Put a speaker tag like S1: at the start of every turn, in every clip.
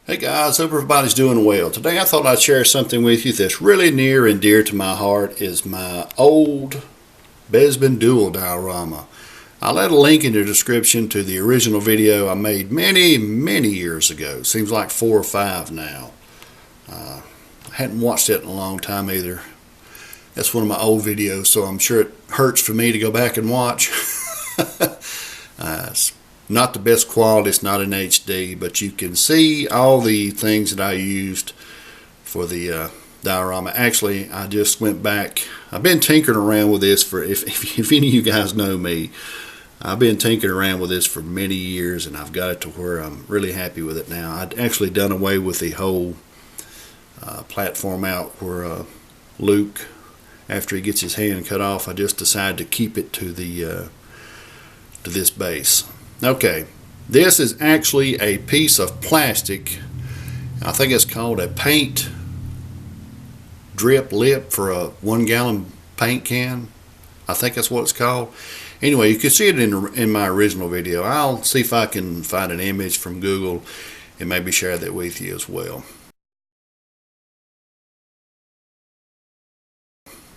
S1: Hey guys, hope everybody's doing well. Today I thought I'd share something with you that's really near and dear to my heart. Is my old Bespin Duel diorama. I'll add a link in the description to the original video I made many years ago. Seems like 4 or 5 now. I hadn't watched it in a long time either. That's one of my old videos, so I'm sure it hurts for me to go back and watch. It's not the best quality, it's not in HD, but you can see all the things that I used for the diorama. Actually, I just went back. I've been tinkering around with this for, if any of you guys know me, I've been tinkering around with this for many years, and I've got it to where I'm really happy with it now. I'd actually done away with the whole platform out where Luke, after he gets his hand cut off, I just decided to keep it to the to this base. Okay, this is actually a piece of plastic. I think it's called a paint drip lip for a 1-gallon paint can. I think that's what it's called. Anyway, you can see it in my original video. I'll see if I can find an image from Google and maybe share that with you as well.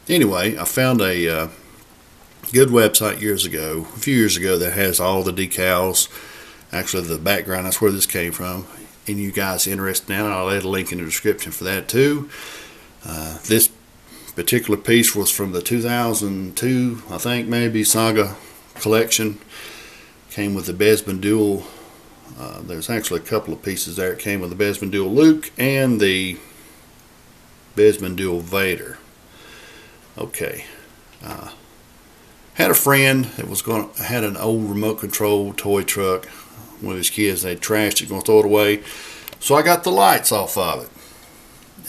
S1: Anyway, I found a good website a few years ago, that has all the decals. Actually, the background, that's where this came from. Any of you guys interested in that, I'll add a link in the description for that too. This particular piece was from the 2002, I think maybe, Saga collection. Came with the Bespin Duel. There's actually a couple of pieces there. It came with the Bespin Duel Luke and the Bespin Duel Vader. Okay. Had a friend that had an old remote control toy truck. One of his kids, they trashed it, going to throw it away. So I got the lights off of it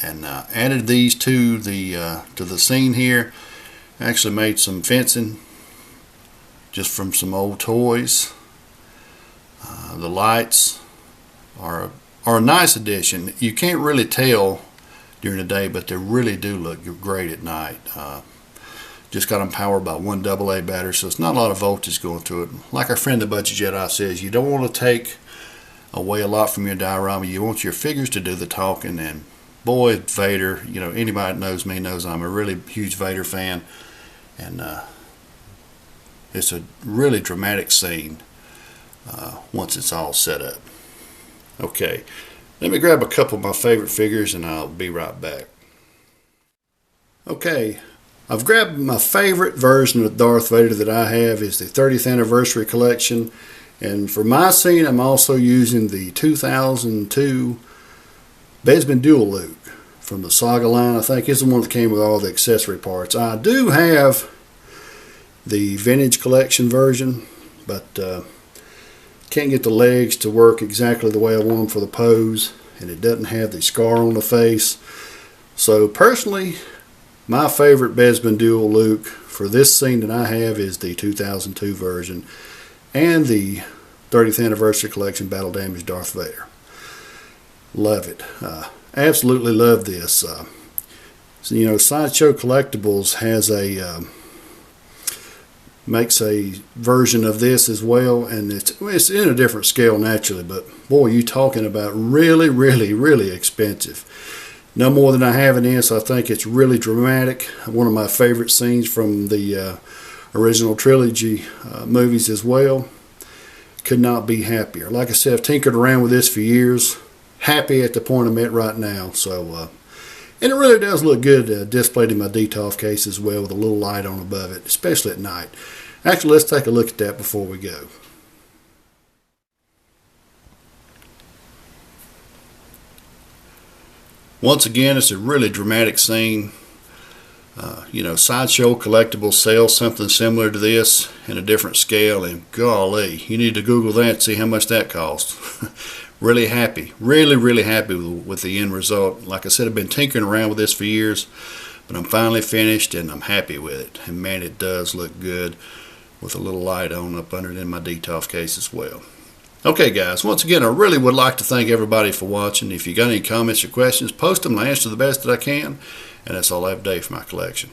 S1: and added these to the scene here. Actually made some fencing just from some old toys. The lights are a nice addition. You can't really tell during the day, but they really do look great at night. Just got them powered by 1 AA battery, so it's not a lot of voltage going through it. Like our friend the Budget Jedi says, you don't want to take away a lot from your diorama. You want your figures to do the talking. And boy, Vader, you know, anybody that knows me knows I'm a really huge Vader fan. And it's a really dramatic scene once it's all set up. Okay, let me grab a couple of my favorite figures and I'll be right back. Okay. I've grabbed my favorite version of Darth Vader that I have is the 30th anniversary collection, and for my scene I'm also using the 2002 Bespin Duel Luke from the Saga line. I think is the one that came with all the accessory parts. I do have the vintage collection version, but can't get the legs to work exactly the way I want them for the pose, and it doesn't have the scar on the face. So personally, my favorite Bespin Duel Luke for this scene that I have is the 2002 version and the 30th Anniversary Collection Battle Damage Darth Vader. Love it. Absolutely love this. So, you know, Sideshow Collectibles has makes a version of this as well, and it's in a different scale naturally, but boy, you talking about really expensive. No more than I have in this. I think it's really dramatic. One of my favorite scenes from the original trilogy movies as well. Could not be happier. Like I said, I've tinkered around with this for years. Happy at the point I'm at right now. So, and it really does look good displayed in my DTOF case as well, with a little light on above it, especially at night. Actually, let's take a look at that before we go. Once again, it's a really dramatic scene. You know, Sideshow Collectibles sells something similar to this in a different scale, and golly, you need to Google that and see how much that costs. Really happy, really happy with the end result. Like I said, I've been tinkering around with this for years, but I'm finally finished and I'm happy with it. And man, it does look good with a little light on up under it in my DTOF case as well. Okay guys, once again I really would like to thank everybody for watching. If you got any comments or questions, post them and I'll answer the best that I can. And that's all I have today for my collection.